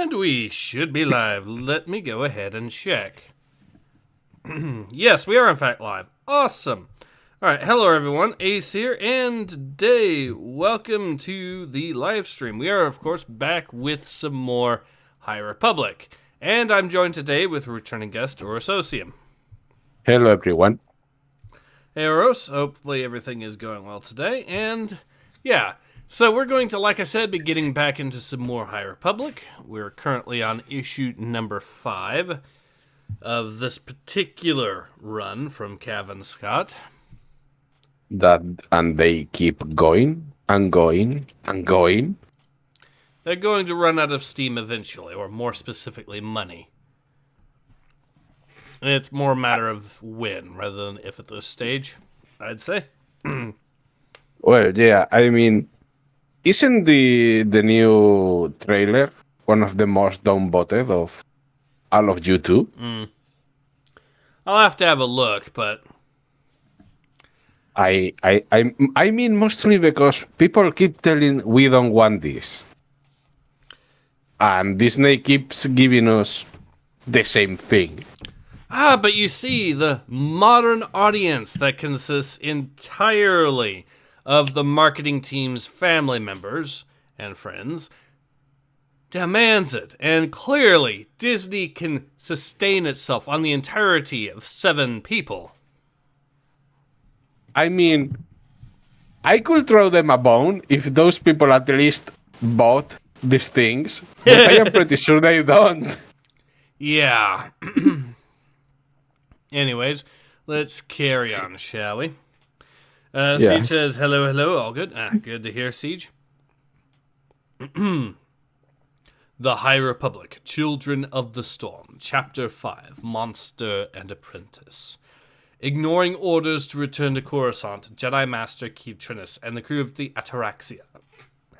And we should be live. Let me go ahead and check. Yes, we are in fact live. Awesome. Alright, hello everyone. Ace here, and today, welcome to the live stream. We are, of course, back with some more High Republic. And I'm joined today with returning guest, Oros Osium. Hello everyone. Hey Oros, hopefully everything is going well today, and yeah. So we're going to, like I said, be getting back into some more High Republic. We're currently on issue number 5 of this particular run from Cavan Scott. And they keep going and going and going. They're going to run out of steam eventually, or more specifically, money. And it's more a matter of when rather than if at this stage, I'd say. Well, yeah, I mean, isn't the new trailer one of the most downvoted of all of you two? I'll have to have a look, but I mean mostly because people keep telling we don't want this. And Disney keeps giving us the same thing. but you see, the modern audience that consists entirely of the marketing team's family members and friends demands it, and clearly Disney can sustain itself on the entirety of 7 people. I mean, I could throw them a bone if those people at least bought these things, but I am pretty sure they don't. Yeah. Anyways, let's carry on, shall we? Siege says, hello, all good. Good to hear, Siege. The High Republic, Children of the Storm, Chapter 5, Monster and Apprentice. Ignoring orders to return to Coruscant, Jedi Master Keith Trinnis and the crew of the Ataraxia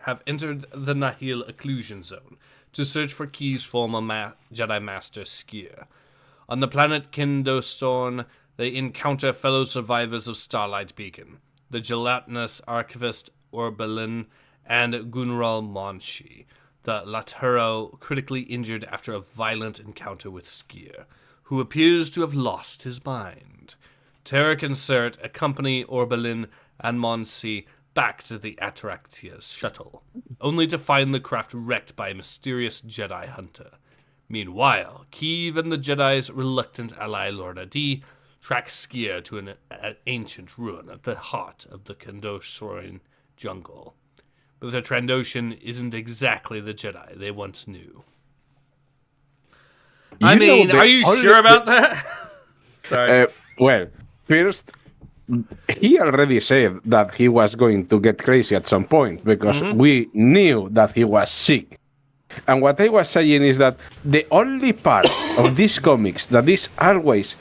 have entered the Nihil Occlusion Zone to search for Key's former Jedi Master Skier. On the planet Kindostorn, they encounter fellow survivors of Starlight Beacon, the gelatinous archivist Orbelin and Gunral Monshi, the Laturo critically injured after a violent encounter with Skier, who appears to have lost his mind. Tarek and Cert accompany Orbelin and Monsi back to the Ataraxia's shuttle, only to find the craft wrecked by a mysterious Jedi hunter. Meanwhile, Keeve and the Jedi's reluctant ally Lorna D track Skier to an ancient ruin at the heart of the Kandoshoran jungle. But the Trandoshan isn't exactly the Jedi they once knew. Are you sure about that? Sorry. Well, first, he already said that he was going to get crazy at some point because we knew that he was sick. And what I was saying is that the only part of these comics that is always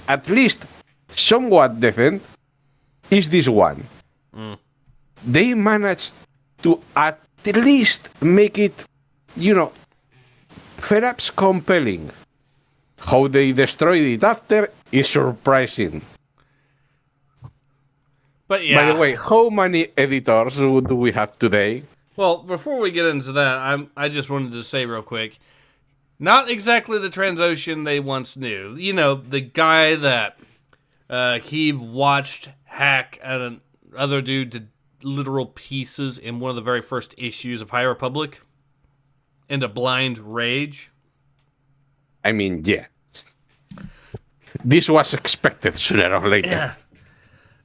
at least somewhat decent is this one. They managed to at least make it, perhaps compelling. How they destroyed it after is surprising. But yeah. By the way, how many editors do we have today? Well, before we get into that, I just wanted to say real quick, not exactly the Transocean they once knew. You know, the guy that Keeve watched hack another dude to literal pieces in one of the very first issues of High Republic into blind rage. I mean, yeah. This was expected sooner or later.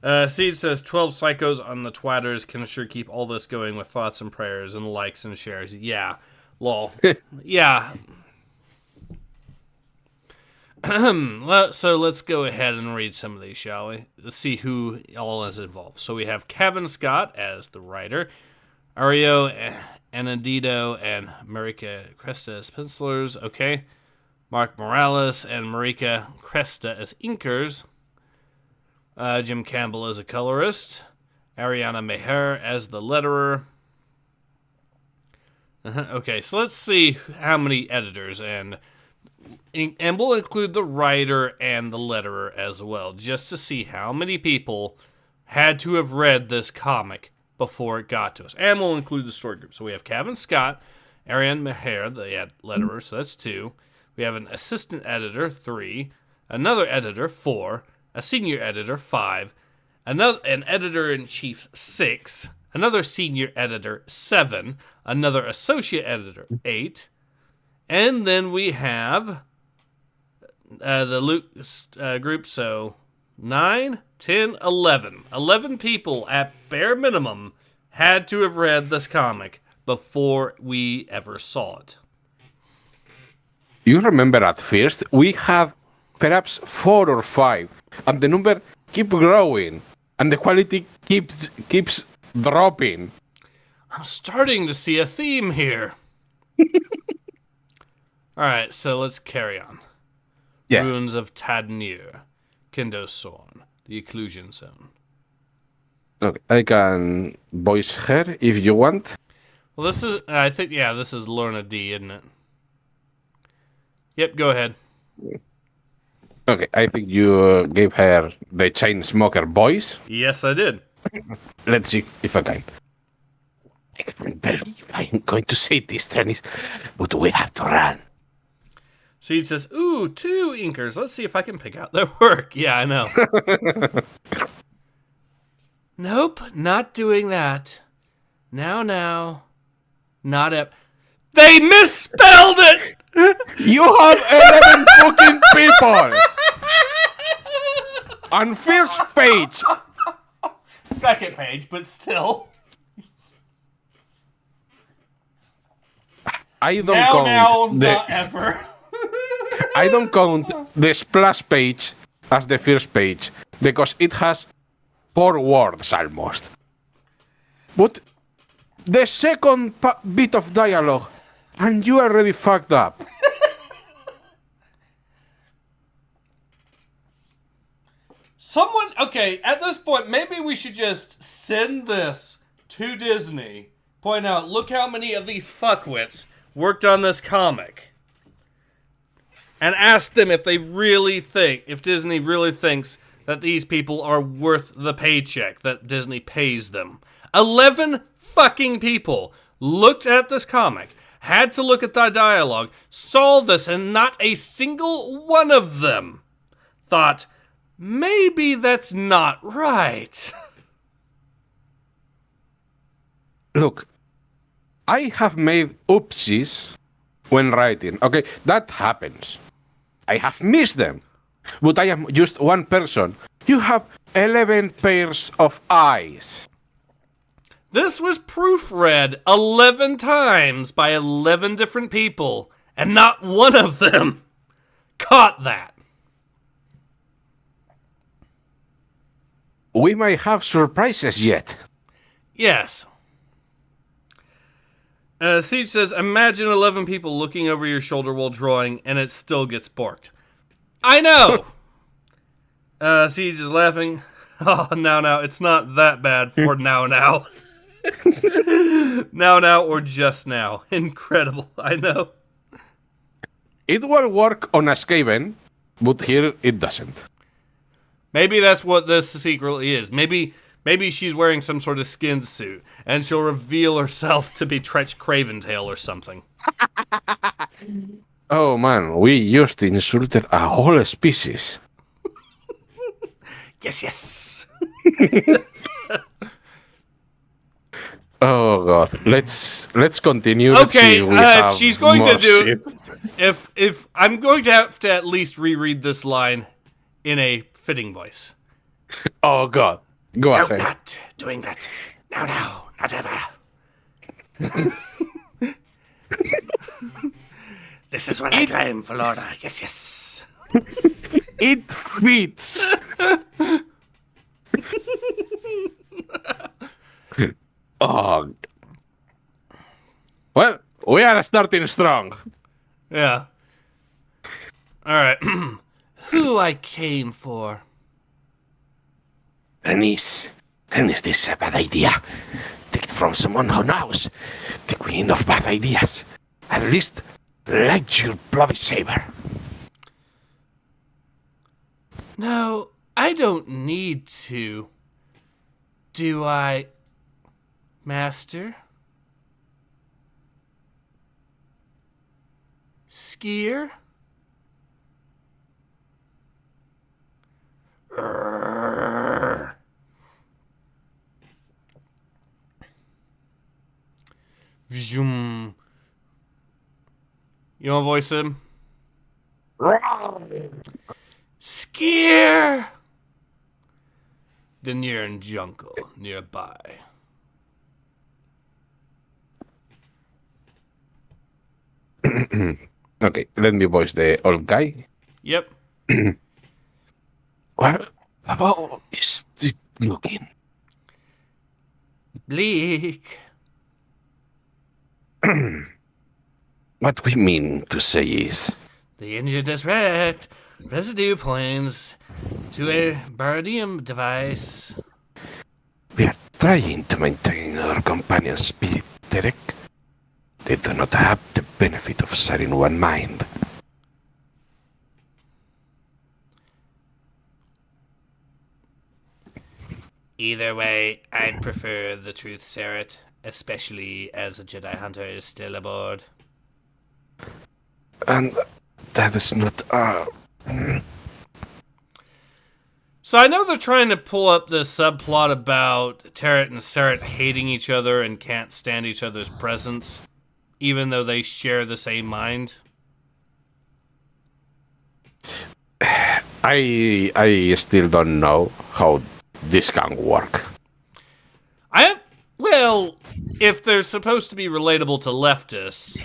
Yeah. Siege says 12 psychos on the twatters can sure keep all this going with thoughts and prayers and likes and shares. Yeah. Lol. Yeah. So let's go ahead and read some of these, shall we? Let's see who all is involved. So we have Cavan Scott as the writer, Ario Anandito and Marika Cresta as pencilers. Okay. Mark Morales and Marika Cresta as inkers. Jim Campbell as a colorist. Ariana Meher as the letterer. Okay, so let's see how many editors, and we'll include the writer and the letterer as well, just to see how many people had to have read this comic before it got to us. And we'll include the story group. So we have Cavan Scott Ariane Meher, the letterer, so that's 2. We have an assistant editor, 3. Another editor, 4. A senior editor, 5. An editor-in-chief, 6. Another senior editor, 7. Another associate editor, 8. And then we have the group, so 9, 10, 11. 11 people at bare minimum had to have read this comic before we ever saw it. You remember at first we had perhaps 4 or 5, and the number keep growing, and the quality keeps dropping. I'm starting to see a theme here. Alright, so let's carry on. Yeah. Ruins of Tadnir, Kendo Sorn, the Occlusion Zone. Okay, I can voice her if you want. Well, this is Lorna D, isn't it? Yep, go ahead. Okay, I think you gave her the chain smoker voice. Yes, I did. Let's see if I can. I can't believe I'm going to say this, Dennis, but we have to run. Seed says, ooh, 2 inkers. Let's see if I can pick out their work. Yeah, I know. Nope, not doing that. Now. Not up. They misspelled it! You have 11 fucking people! On first page! Second page, but still. I don't count not ever. I don't count the splash page as the first page because it has 4 words almost. But the second bit of dialogue, and you already fucked up. Okay, at this point, maybe we should just send this to Disney. Point out, look how many of these fuckwits worked on this comic. And ask them if Disney really thinks that these people are worth the paycheck that Disney pays them. 11 fucking people looked at this comic, had to look at the dialogue, saw this, and not a single one of them thought, maybe that's not right. Look, I have made oopsies when writing. Okay, that happens. I have missed them. But I am just one person. You have 11 pairs of eyes. This was proofread 11 times by 11 different people, and not one of them caught that. We might have surprises yet. Yes. Siege says, imagine 11 people looking over your shoulder while drawing, and it still gets borked. I know! Siege is laughing. Oh, now, it's not that bad for now. Now, or just now. Incredible, I know. It will work on a Skaven, but here it doesn't. Maybe that's what this secretly is. Maybe she's wearing some sort of skin suit, and she'll reveal herself to be Tretch Craventail or something. Oh man, we just insulted a whole species. Yes. Oh god, let's continue. Okay, let's if she's going to do, shit. if I'm going to have to at least reread this line in a fitting voice. Oh god, go No, ahead. not doing that. Now, not ever. This is what I claim for Lorna. Yes. It fits. Oh. Well, we are starting strong. Yeah. All right. Who I came for? Dennis, this is a bad idea. Take it from someone who knows. The queen of bad ideas. At least light your bloody saber. No, I don't need to. Do I, Master? Skier? Urgh. Vroom. You want to voice him? Skier! The near jungle nearby. Okay, let me voice the old guy. Yep. Well, how is it looking? Bleak. What we mean to say is, The engine is wrecked. Residue points to a bardium device. we are trying to maintain our companion spirit, Derek. They do not have the benefit of sharing one mind. Either way, I'd prefer the truth, Sarah, especially as a Jedi Hunter is still aboard. And that is not So I know they're trying to pull up the subplot about Tarrant and Sarah hating each other and can't stand each other's presence, even though they share the same mind. I still don't know how this can work. Well, if they're supposed to be relatable to leftists,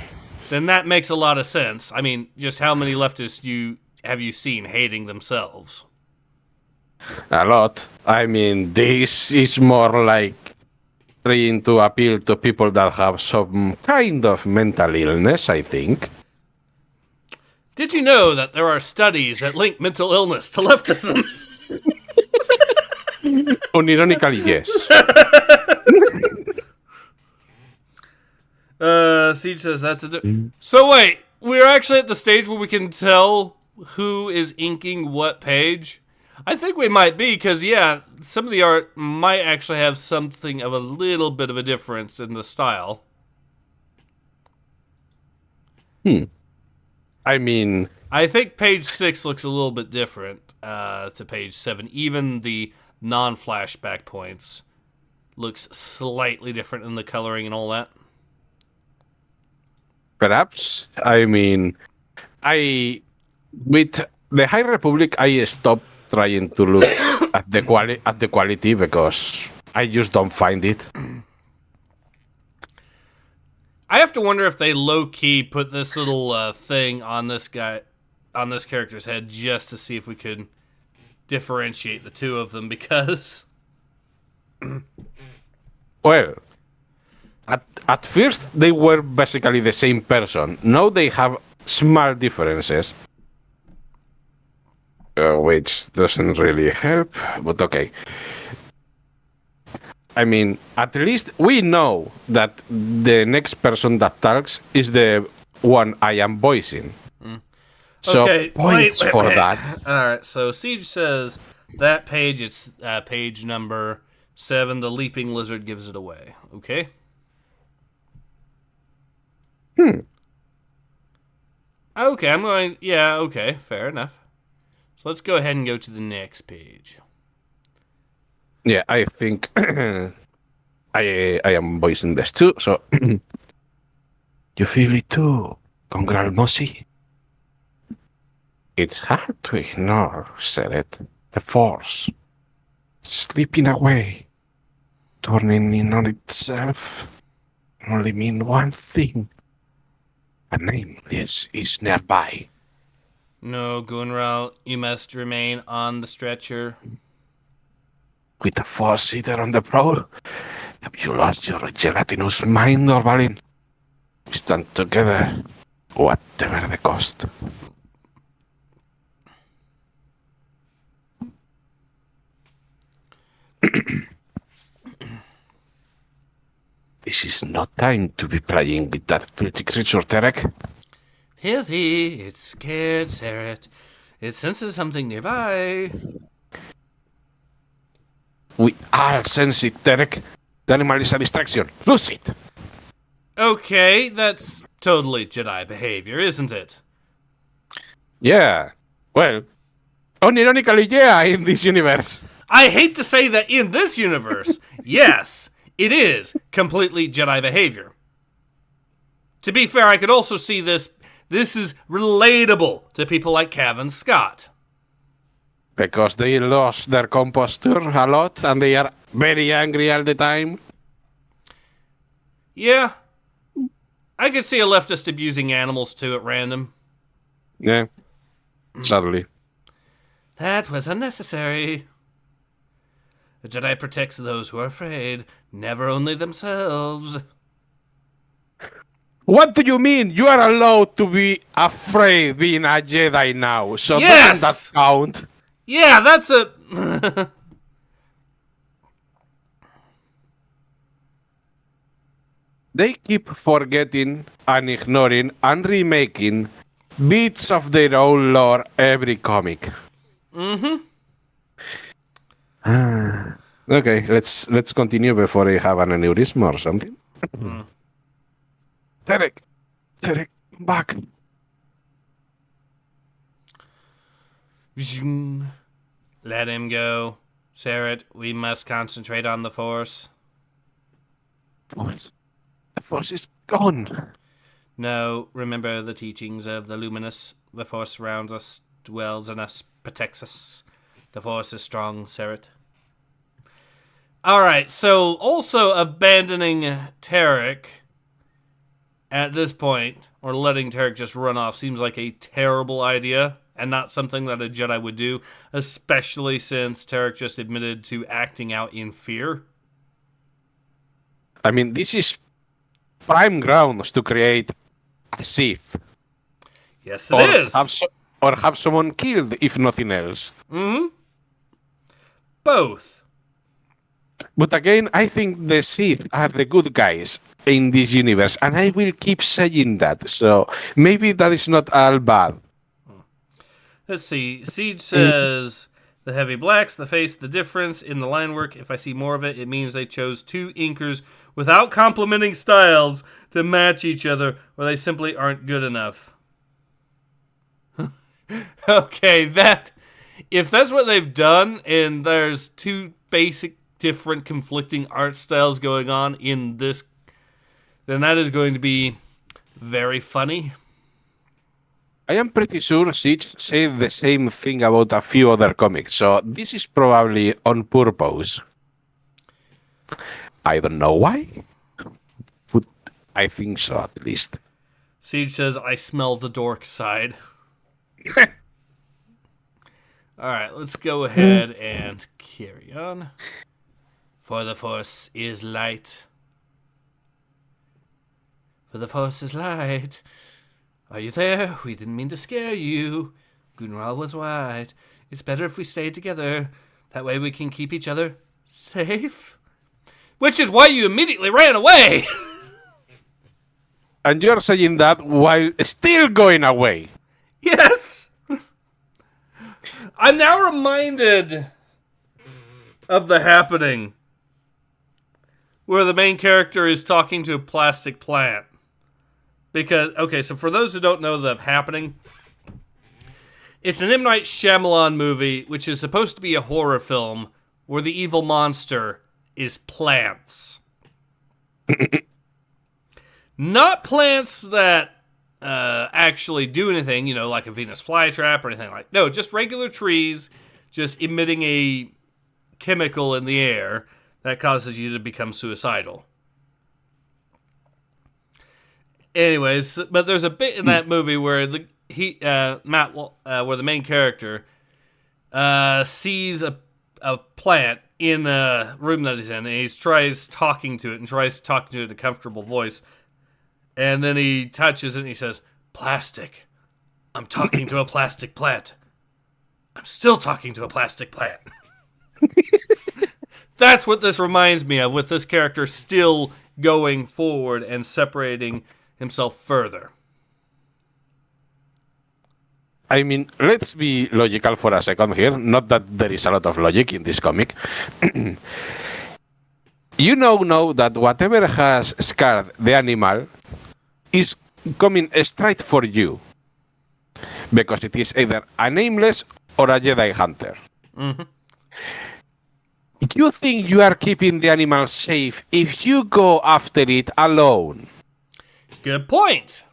then that makes a lot of sense. I mean, just how many leftists have you seen hating themselves? A lot. I mean, this is more like trying to appeal to people that have some kind of mental illness, I think. Did you know that there are studies that link mental illness to leftism? Unironically, yes. Siege says that's So wait, we're actually at the stage where we can tell who is inking what page? I think we might be, because, yeah, some of the art might actually have something of a little bit of a difference in the style. I mean, I think page 6 looks a little bit different to page 7. Even the non-flashback points looks slightly different in the coloring and all that. perhaps. I mean, with the High Republic, I stopped trying to look at the quality because I just don't find it. I have to wonder if they low-key put this little thing on this character's head just to see if we could differentiate the two of them, because... Well, at first they were basically the same person. Now they have small differences, which doesn't really help, but okay. I mean, at least we know that the next person that talks is the one I am voicing. So Okay, points wait. for that. Alright, so Siege says that page, it's page number 7. The Leaping Lizard gives it away. Okay? Okay, I'm going... Yeah, okay, fair enough. So let's go ahead and go to the next page. Yeah, I think I am voicing this too, so you feel it too, Congral Mossy? It's hard to ignore, said it. The Force. Slipping away. Turning in on itself. Only mean one thing. A nameless is nearby. No, Gunral, you must remain on the stretcher. With the Force Eater on the prowl? Have you lost your gelatinous mind, Orvalin? We stand together, whatever the cost. This is not time to be playing with that filthy creature, Terek. Filthy, it's scared, Sarah. It senses something nearby. We all sense it, Terek. The animal is a distraction. Lose it. Okay, that's totally Jedi behavior, isn't it? Yeah. Well, unironically, yeah, in this universe. I hate to say that in this universe, yes, it is completely Jedi behavior. To be fair, I could also see this is relatable to people like Cav and Scott. Because they lost their composture a lot and they are very angry all the time. Yeah. I could see a leftist abusing animals too at random. Yeah. Sadly. That was unnecessary. The Jedi protects those who are afraid, never only themselves. What do you mean? You are allowed to be afraid being a Jedi now. So Yes! doesn't that count? Yeah, that's a... They keep forgetting and ignoring and remaking bits of their own lore every comic. Okay, let's continue before I have an aneurysm or something. Derek, come back. Let him go. Sarah, we must concentrate on the Force. The Force is gone. No, remember the teachings of the Luminous. The Force surrounds us, dwells in us, protects us. The Force is strong, Sarah. Alright, so also abandoning Tarek at this point, or letting Tarek just run off, seems like a terrible idea, and not something that a Jedi would do, especially since Tarek just admitted to acting out in fear. I mean, this is prime grounds to create a Sith. Yes, it is. Or have someone killed, if nothing else. Both. But again, I think the Sith are the good guys in this universe, and I will keep saying that. So maybe that is not all bad. Let's see. Siege says, the heavy blacks, the face, the difference in the line work. If I see more of it, it means they chose two inkers without complementing styles to match each other, or they simply aren't good enough. Okay, if that's what they've done, and there's two basic different conflicting art styles going on in this, then that is going to be very funny. I am pretty sure Siege said the same thing about a few other comics, so this is probably on purpose. I don't know why, but I think so at least. Siege says, I smell the dork side. Alright, let's go ahead and carry on. For the Force is light. For the Force is light. Are you there? We didn't mean to scare you. Gunral was right. It's better if we stay together. That way we can keep each other safe. Which is why you immediately ran away. And you're saying that while still going away. Yes. I'm now reminded of The Happening, where the main character is talking to a plastic plant. Because, okay, so for those who don't know The Happening, it's an M. Night Shyamalan movie, which is supposed to be a horror film, where the evil monster is plants. Not plants that actually do anything, you know, like a Venus flytrap or anything like. No, just regular trees, just emitting a chemical in the air that causes you to become suicidal. Anyways, but there's a bit in that movie where where the main character sees a plant in a room that he's in, and he tries talking to it in a comfortable voice. And then he touches it and he says, "Plastic. I'm talking to a plastic plant. I'm still talking to a plastic plant." That's what this reminds me of, with this character still going forward and separating himself further. I mean, let's be logical for a second here. Not that there is a lot of logic in this comic. You know that whatever has scarred the animal is coming straight for you. Because it is either a nameless or a Jedi hunter. Mm-hmm. You think you are keeping the animal safe if you go after it alone? Good point.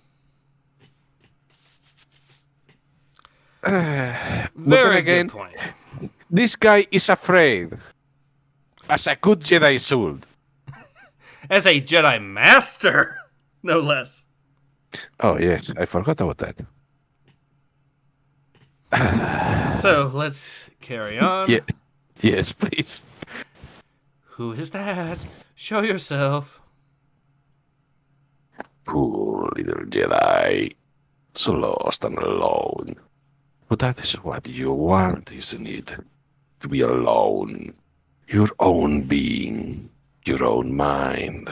Very good point. This guy is afraid. As a good Jedi should. As a Jedi Master, no less. Oh, yes. I forgot about that. So, let's carry on. Yeah. Yes, please. Who is that? Show yourself. Poor little Jedi. So lost and alone. But that is what you want, isn't it? To be alone. Your own being. Your own mind.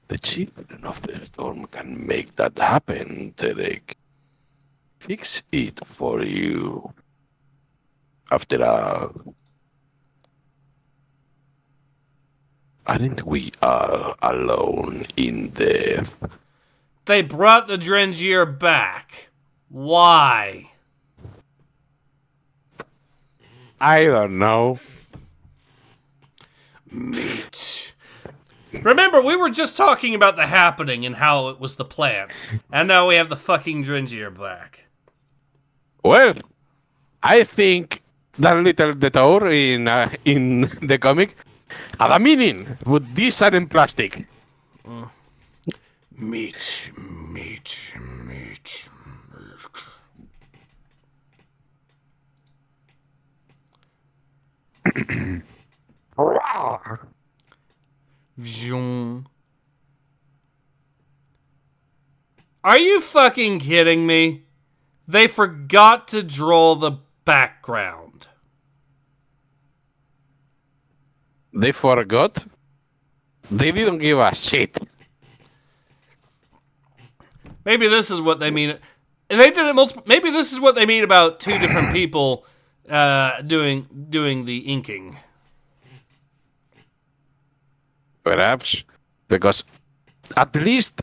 The children of the storm can make that happen, Derek. Fix it for you. After all, aren't we all alone in death? They brought the Drengier back. Why? I don't know. Meat. Remember, we were just talking about the happening and how it was the plants. And now we have the fucking Drengier back. Well, I think that little detour in the comic had a meaning, but these are in plastic. Meat. Vroom. Are you fucking kidding me? They forgot to draw the background. They forgot? They didn't give a shit. Maybe this is what they mean. They did it multiple. Maybe this is what they mean about two different people doing the inking. Perhaps. Because at least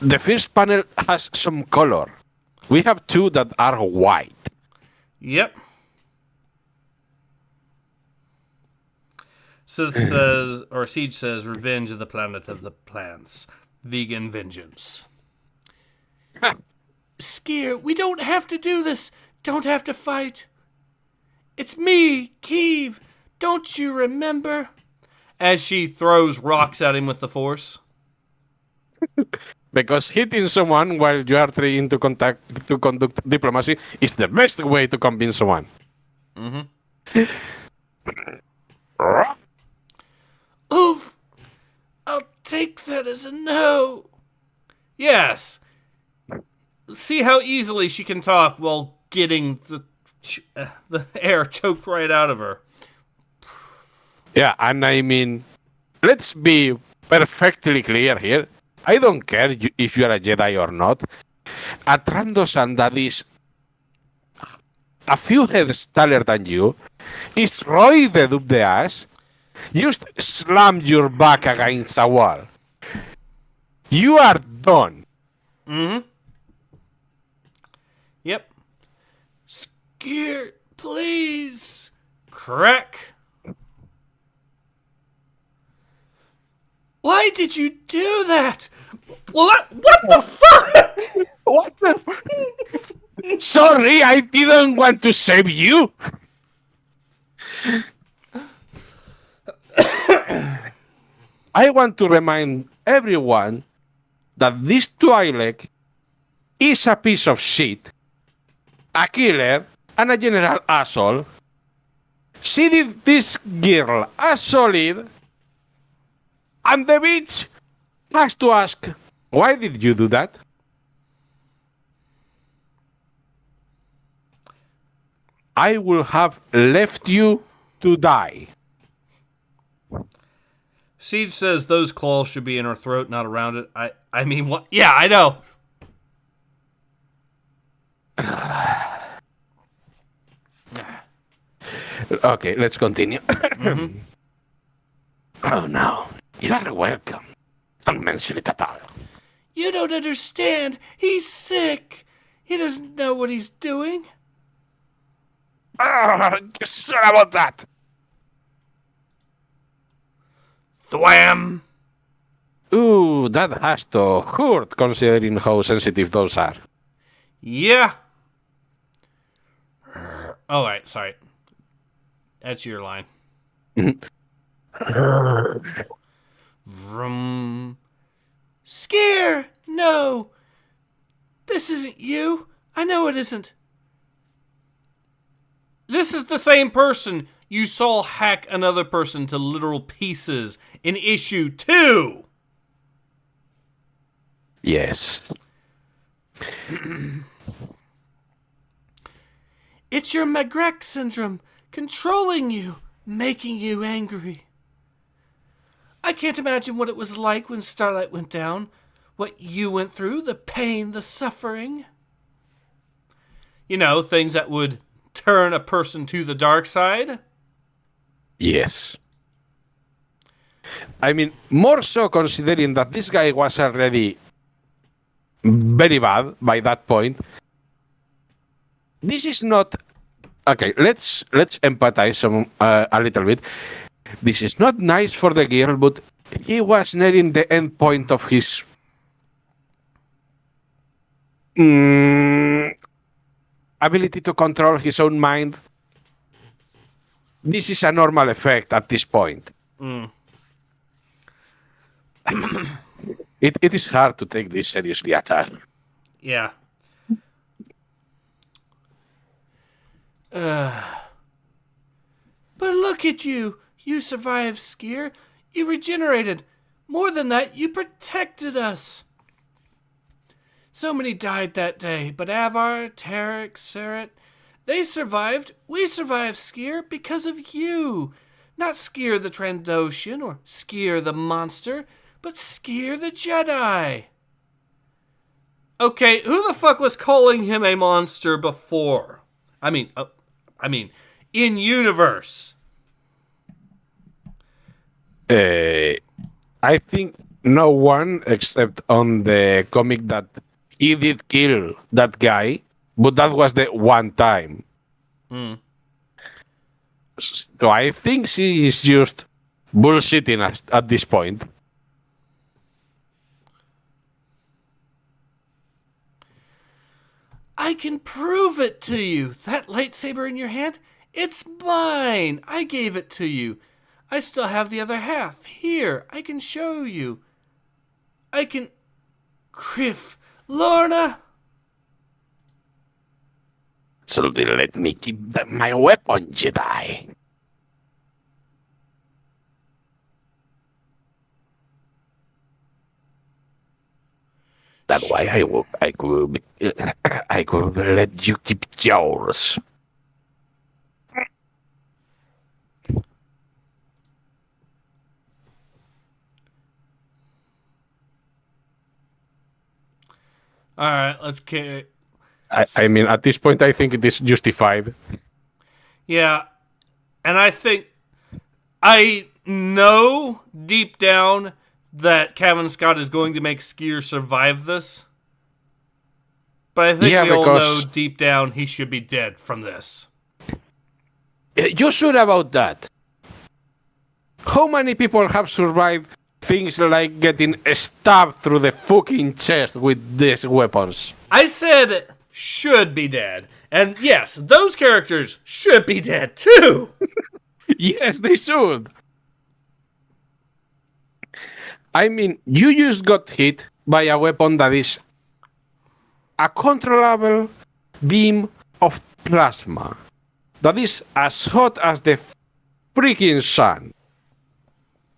the first panel has some color. We have two that are white. Yep. Sith says, or Siege says, revenge of the planet of the plants. Vegan vengeance. Skier, we don't have to do this. Don't have to fight. It's me, Keeve. Don't you remember? As she throws rocks at him with the Force. Because hitting someone while you are trying to conduct diplomacy is the best way to convince someone. Mm-hmm. Oof! I'll take that as a no. Yes. See how easily she can talk while getting the air choked right out of her. Yeah, and I mean, let's be perfectly clear here. I don't care if you are a Jedi or not. A Trandosan that is a few heads taller than you is roided up the ass. Just slam your back against a wall. You are done. Mm-hmm. Yep. Skier, please. Crack. Why did you do that? What the fuck? What the fuck? Sorry, I didn't want to save you. I want to remind everyone that this Twi'lek is a piece of shit, a killer, and a general asshole. She did this girl a solid, and the bitch has to ask, why did you do that? I will have left you to die. Siege says those claws should be in her throat, not around it. I mean, what? Yeah, I know. Okay, let's continue. Mm-hmm. Oh no, you are welcome. Don't mention it at all. You don't understand. He's sick. He doesn't know what he's doing. Sure about that. Thwam! Ooh, that has to hurt considering how sensitive those are. Yeah. Oh, right, sorry. That's your line. Vroom. Scare! No! This isn't you. I know it isn't. This is the same person you saw hack another person to literal pieces in issue 2. Yes. It's your McGregor syndrome controlling you, making you angry. I can't imagine what it was like when Starlight went down, what you went through, the pain, the suffering. You know, things that would turn a person to the dark side. Yes. I mean, more so considering that this guy was already very bad by that point. This is not okay. Let's empathize a little bit. This is not nice for the girl, but he was nearing the end point of his ability to control his own mind. This is a normal effect at this point. It is hard to take this seriously at all. Yeah. But look at you. You survived, Skier. You regenerated. More than that, you protected us. So many died that day, but Avar, Tarek, Seret, they survived. We survived, Skier, because of you. Not Skier the Trandoshan or Skier the monster, but Skier the Jedi. Okay, who the fuck was calling him a monster before? I mean, in universe. I think no one except on the comic that he did kill that guy, but that was the one time. So I think she is just bullshitting us at this point. I can prove it to you. That lightsaber in your hand, it's mine. I gave it to you. I still have the other half. Here, I can show you. I can... Criff. Lorna! So let me keep my weapon, Jedi. That's why I could let you keep yours. All right, let's get... I mean, at this point, I think it is justified. Yeah, and I know deep down that Kevin Scott is going to make Skier survive this. But I think we all know deep down he should be dead from this. You're sure about that? How many people have survived things like getting stabbed through the fucking chest with these weapons? I said should be dead. And yes, those characters should be dead too. Yes, they should. I mean, you just got hit by a weapon that is a controllable beam of plasma that is as hot as the freaking sun.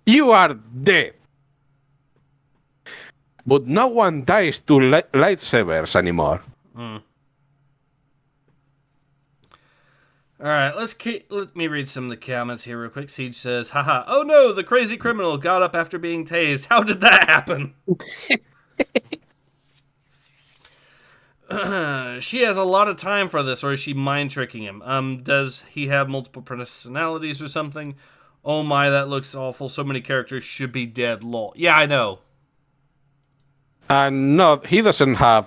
You are dead. But no one dies to lightsabers anymore. Alright, let me read some of the comments here real quick. Siege says, haha, oh no, the crazy criminal got up after being tased. How did that happen? She has a lot of time for this, or is she mind tricking him? Does he have multiple personalities or something? Oh my, that looks awful. So many characters should be dead, lol. Yeah, I know. And no, he doesn't have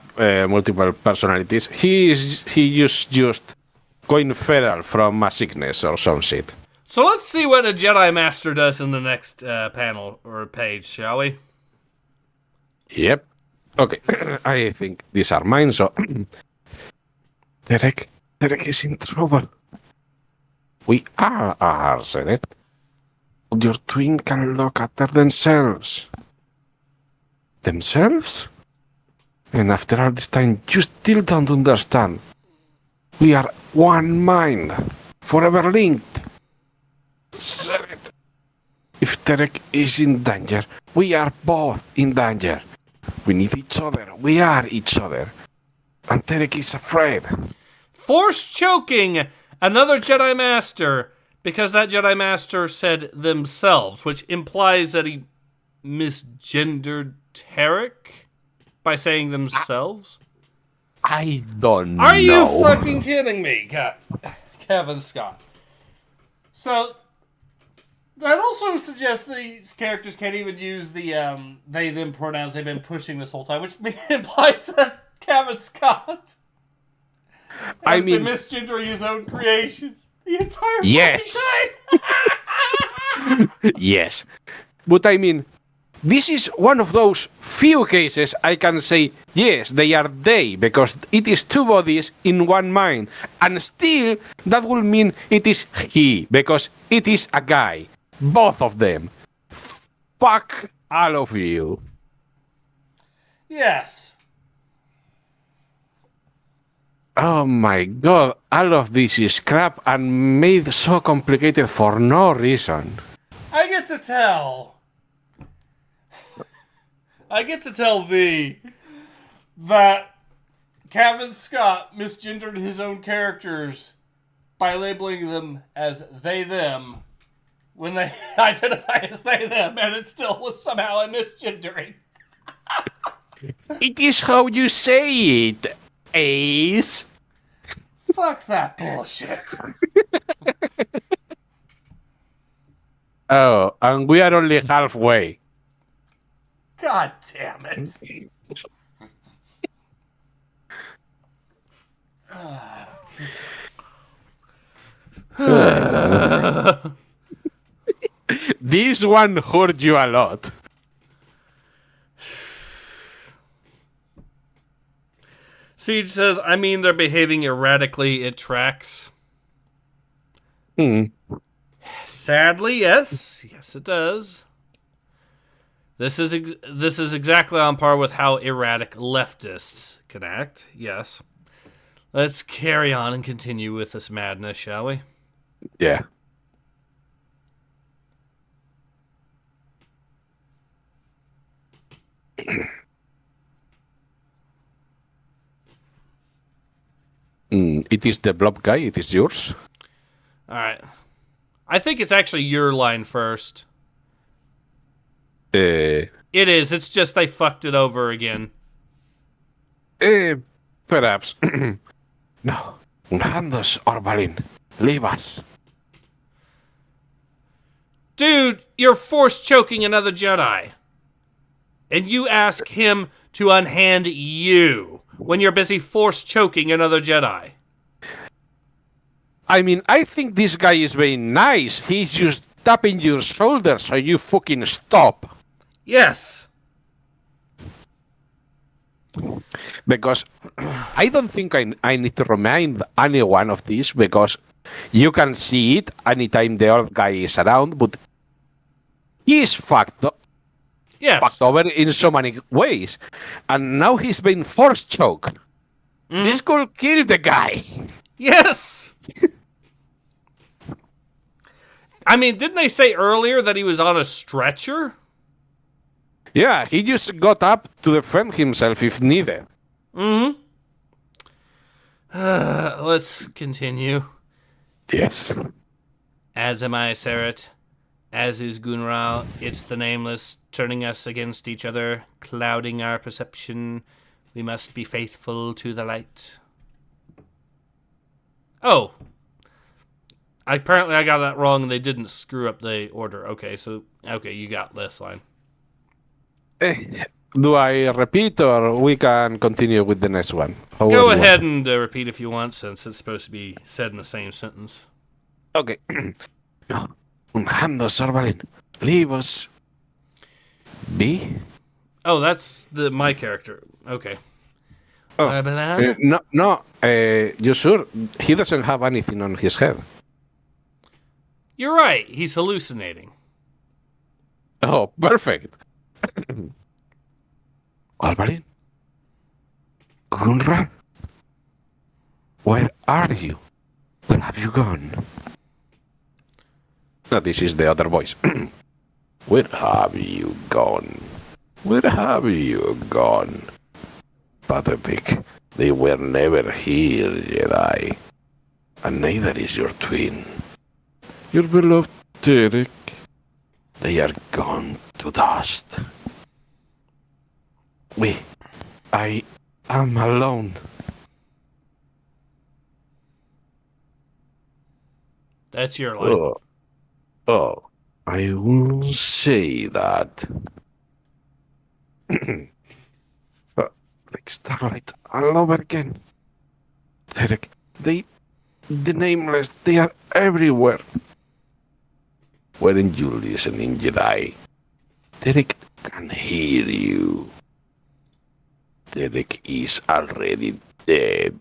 multiple personalities. He is just going feral from a sickness or some shit. So let's see what a Jedi Master does in the next panel or page, shall we? Yep. Okay, I think these are mine, so... Derek is in trouble. We are, said it. Your twin can look after themselves. Themselves? And after all this time, you still don't understand. We are one mind, forever linked. Said it. If Derek is in danger, we are both in danger. We need each other. We are each other. And Derek is afraid. Force choking another Jedi Master because that Jedi Master said themselves, which implies that he misgendered Tarek by saying themselves. I don't know. Are you fucking kidding me, Kevin Scott? So that also suggests these characters can't even use the they/them pronouns they've been pushing this whole time, which implies that Kevin Scott has been misgendering his own creations the entire time. Yes. But I mean, this is one of those few cases I can say, yes, they are they, because it is two bodies in one mind. And still, that will mean it is he, because it is a guy. Both of them. Fuck all of you. Yes. Oh my god, all of this is crap and made so complicated for no reason. I get to tell V that Kevin Scott misgendered his own characters by labeling them as they/them when they identify as they/them, and it still was somehow a misgendering. It is how you say it, Ace. Fuck that bullshit. Oh, and we are only halfway. God damn it. This one hurt you a lot. Siege says, I mean, they're behaving erratically. It tracks. Sadly, yes. Yes, it does. This is exactly on par with how erratic leftists can act. Yes. Let's carry on and continue with this madness, shall we? Yeah. It is the blob guy. It is yours. All right. I think it's actually your line first. It is. It's just they fucked it over again. Perhaps. No. Unhandos, Orbalin. Leave us. Dude, you're force choking another Jedi. And you ask him to unhand you when you're busy force choking another Jedi. I mean, I think this guy is very nice. He's just tapping your shoulder so you fucking stop. Yes. Because I don't think I need to remind anyone of this, because you can see it anytime the old guy is around, but he is fucked over in so many ways. And now he's been force choked. Mm-hmm. This could kill the guy. Yes. I mean, didn't they say earlier that he was on a stretcher? Yeah, he just got up to defend himself if needed. Mm-hmm. Let's continue. Yes. As am I, Sarat. As is Gunral. It's the Nameless, turning us against each other, clouding our perception. We must be faithful to the light. Oh. Apparently I got that wrong and they didn't screw up the order. Okay, you got this line. Do I repeat or we can continue with the next one? Go ahead and repeat if you want, since it's supposed to be said in the same sentence. Okay. No. Un hando sorbalin. Libos. B? Oh, that's my character. Okay. Oh. No. You sure? He doesn't have anything on his head. You're right. He's hallucinating. Oh, perfect. Orbalin? Gunra? Where are you? Where have you gone? No, this is the other voice. Where have you gone? Where have you gone? Pathetic. They were never here, Jedi. And neither is your twin. Your beloved Derek. They are gone to dust. I am alone. That's your line. Oh, I won't say that. Like Starlight all over again. Derek, the nameless, they are everywhere. Weren't you listening, Jedi? Derek can hear you. Derek is already dead.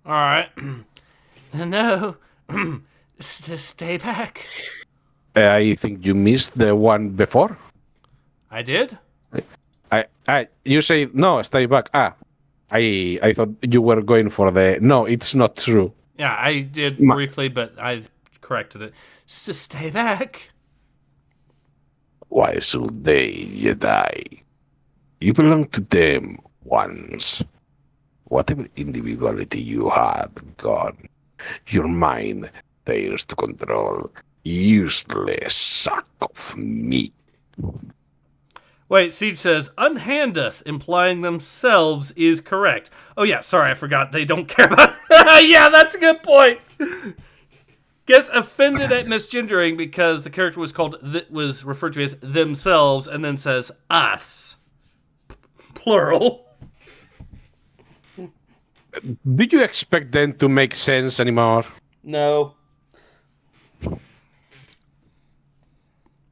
All right. No. Stay back. I think you missed the one before. I did? You say no, stay back. I thought you were going for the no, it's not true. Yeah, I did briefly, but I corrected it. Stay back. Why should they die? You belong to them once. Whatever individuality you had gone, your mind theirs to control. Useless sack of meat. Wait, Siege says, unhand us, implying themselves is correct. Oh yeah, sorry, I forgot. They don't care about... Yeah, that's a good point. Gets offended at misgendering because the character was referred to as themselves, and then says us. Plural. Do you expect them to make sense anymore? No.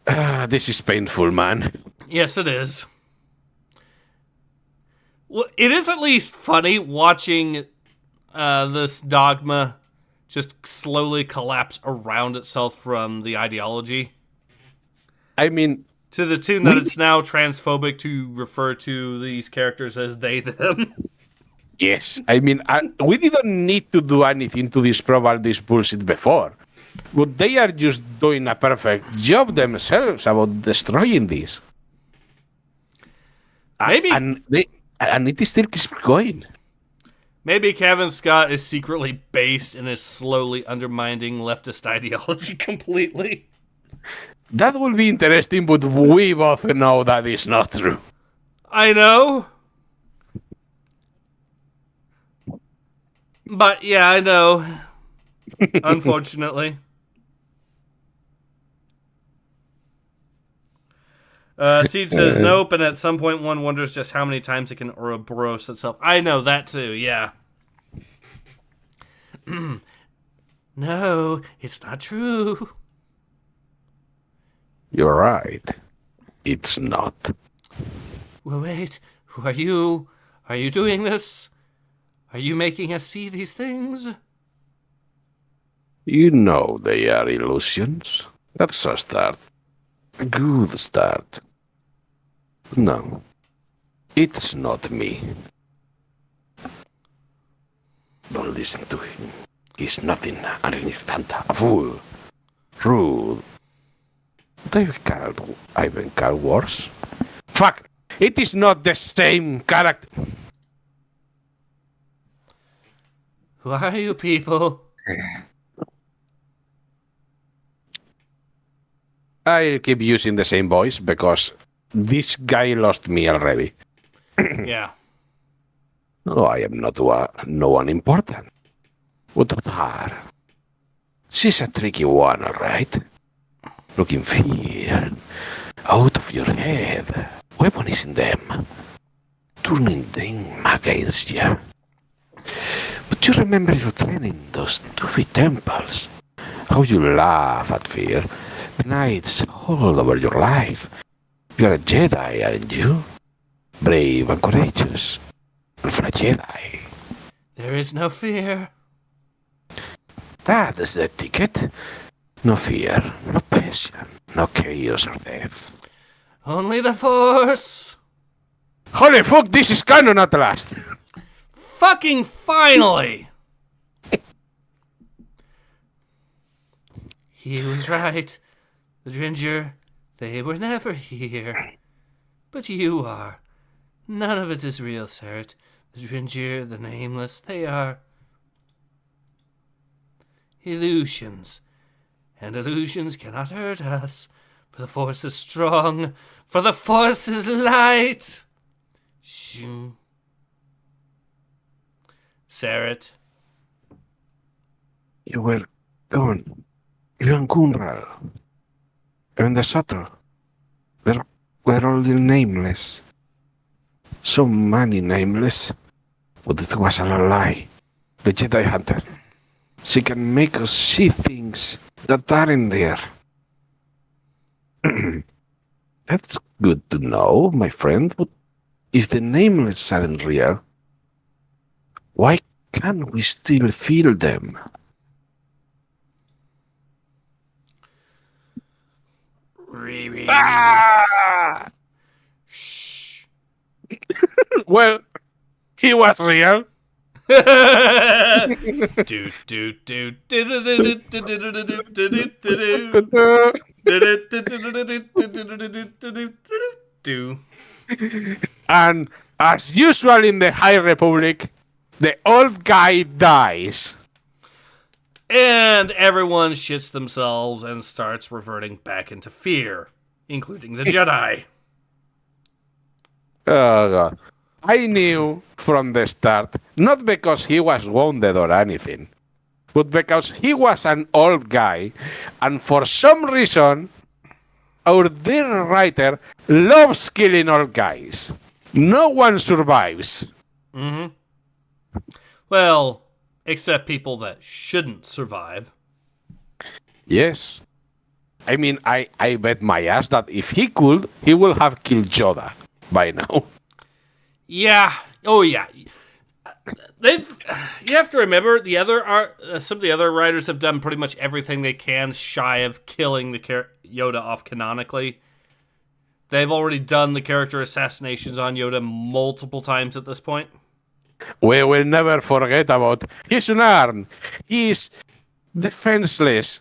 This is painful, man. Yes, it is. Well, it is at least funny watching this dogma just slowly collapse around itself from the ideology. I mean... To the tune that it's now transphobic to refer to these characters as they, them. Yes. I mean, we didn't need to do anything to disprove all this bullshit before. But they are just doing a perfect job themselves about destroying this. Maybe. And it still keeps going. Maybe Kevin Scott is secretly based and is slowly undermining leftist ideology completely. That will be interesting, but we both know that is not true. I know. But yeah, I know. Unfortunately. Siege says nope, and at some point one wonders just how many times it can Ouroboros itself. I know that too, yeah. No, it's not true. You're right. It's not. Well, wait, who are you? Are you doing this? Are you making us see these things? You know they are illusions. That's a start. A good start. No. It's not me. Don't listen to him. He's nothing underneath Tanta. A fool. Rude. I've been called worse. Fuck! It is not the same character. Who are you people? I'll keep using the same voice because this guy lost me already. Yeah. No, I am not no one important. What of her? She's a tricky one, all right? Looking fear out of your head, weaponizing them, turning them against you. But you remember your training, those toothy temples, how you laugh at fear, the nights all over your life. You're a Jedi, aren't you? Brave and courageous. And for a Jedi, There is no fear. that is the ticket. No fear, no passion, no chaos or death. Only the Force. Holy fuck, this is canon at last! Fucking finally! He was right. The Dringer, they were never here. But you are. None of it is real, Cert. The Dringer, the Nameless, they are illusions. And illusions cannot hurt us. For the Force is strong. For the Force is light. Shoo. Cert. You were gone. Even Kunral. Even the shuttle. Were all the nameless. So many nameless. But it was all a lie. The Jedi Hunter. She can make us see things that aren't there. That's good to know, my friend, but if the nameless aren't real, why can't we still feel them? Shh. Well, he was real. And as usual in the High Republic, the old guy dies. And everyone shits themselves and starts reverting back into fear, including the Jedi. Oh, God. I knew from the start, not because he was wounded or anything, but because he was an old guy, and for some reason, our dear writer loves killing old guys. No one survives. Mm-hmm. Well, except people that shouldn't survive. Yes. I mean, I bet my ass that if he could, he would have killed Yoda by now. Yeah. Oh, yeah. You have to remember some of the other writers have done pretty much everything they can shy of killing the Yoda off canonically. They've already done the character assassinations on Yoda multiple times at this point. We will never forget about he's unarmed. He's defenseless.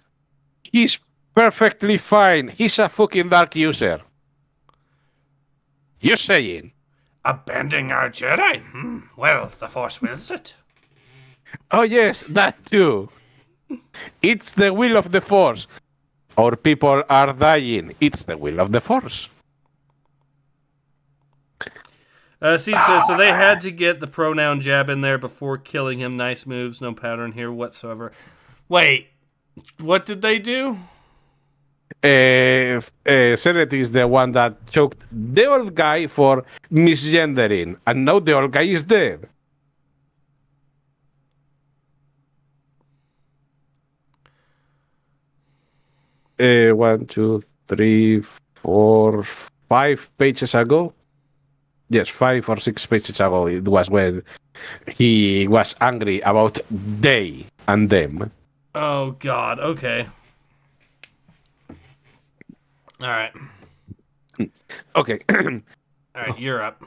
He's perfectly fine. He's a fucking dark user. You're saying? Abandoning our Jedi? Well, the Force wills it. Oh yes, that too. It's the will of the Force. Our people are dying. It's the will of the Force. Seed says, so they had to get the pronoun jab in there before killing him. Nice moves, no pattern here whatsoever. Wait, what did they do? Seret is the one that choked the old guy for misgendering, and now the old guy is dead. One, two, three, 4, 5 pages ago. Yes, 5 or 6 pages ago. It was when he was angry about they and them. Oh, God. Okay. All right. Okay. All right, you're up.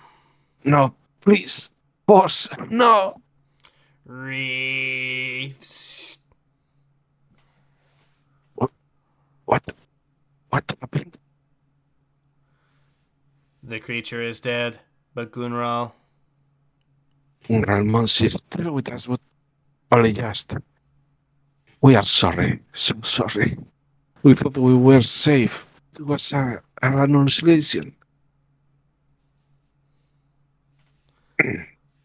No, please. Boss, no. Reeves. What happened? The creature is dead, but Gunral. Ralmon is still with us, but only just. We are sorry, so sorry. We thought we were safe. It was an hallucination.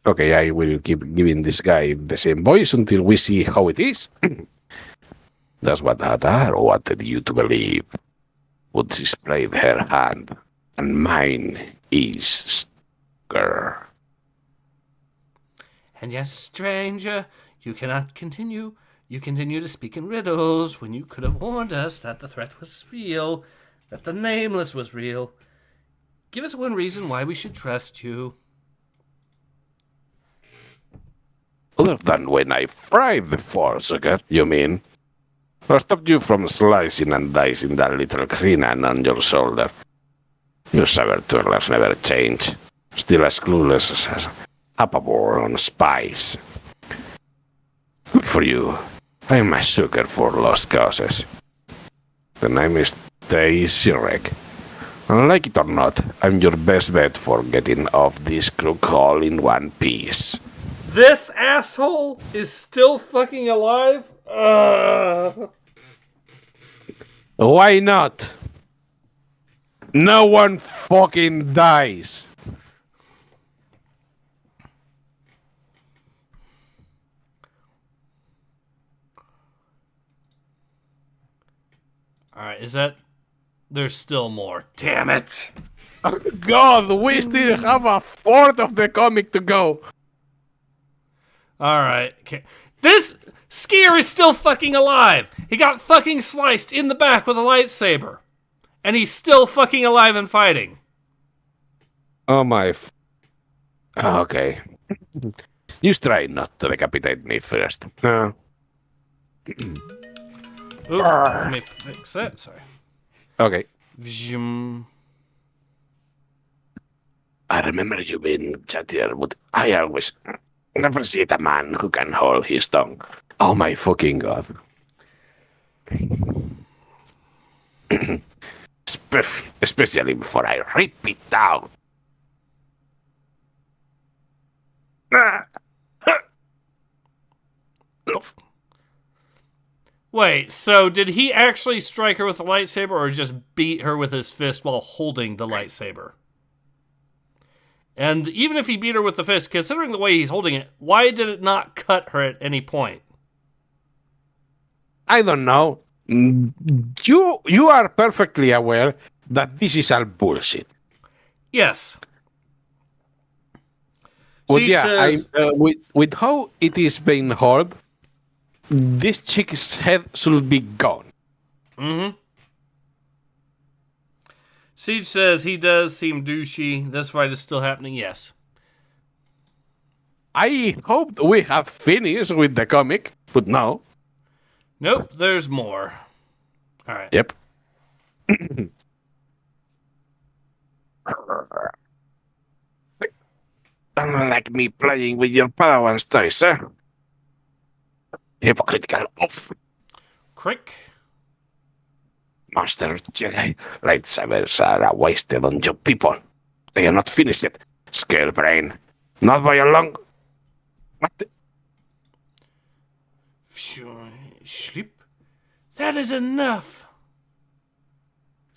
Okay, I will keep giving this guy the same voice until we see how it is. That's what Hadar wanted you to believe. Would displayed her hand, and mine is stronger. And yes, stranger, you cannot continue. You continue to speak in riddles when you could have warned us that the threat was real, that the nameless was real. Give us one reason why we should trust you. Other than when I fried the Forsaker, you mean? Or stopped you from slicing and dicing that little crinan on your shoulder. You saber-twirlers never change. Still as clueless as Hapabor on spice. Good for you. I'm a sucker for lost causes. The name is Sirek. Like it or not, I'm your best bet for getting off this crook all in one piece. This asshole is still fucking alive? Why not? No one fucking dies. Alright, is that... There's still more. Damn it! Oh, God, we still have a fourth of the comic to go. Alright, okay. This skier is still fucking alive! He got fucking sliced in the back with a lightsaber. And he's still fucking alive and fighting. Oh my... Okay. You try not to decapitate me first. Oop, let me fix that, sorry. Okay. Vzoom. I remember you being chattier, but I always never see a man who can hold his tongue. Oh my fucking God. Especially before I rip it out. Wait, so did he actually strike her with a lightsaber or just beat her with his fist while holding the lightsaber? And even if he beat her with the fist, considering the way he's holding it, why did it not cut her at any point? I don't know. You are perfectly aware that this is all bullshit. Yes. But yeah, with how it is being held, this chick's head should be gone. Mm-hmm. Siege says he does seem douchey. This fight is still happening. Yes. I hoped we have finished with the comic, but no. Nope, there's more. All right. Yep. Don't like me playing with your Padawan's toys, eh? Hypocritical oaf. Crick. Monster Jedi lightsabers are wasted on your people. They are not finished yet. Scale brain. Not by a long... What the... Sleep. That is enough.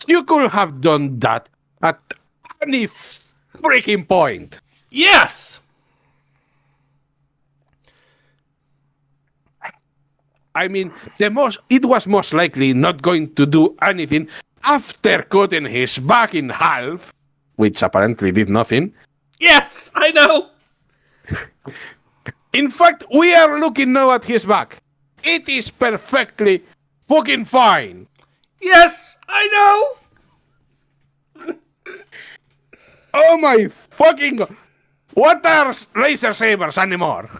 You could have done that at any freaking point. Yes. I mean, it was most likely not going to do anything after cutting his back in half, which apparently did nothing. Yes, I know. In fact, we are looking now at his back. It is perfectly fucking fine. Yes, I know. Oh my fucking God. What are laser sabers anymore?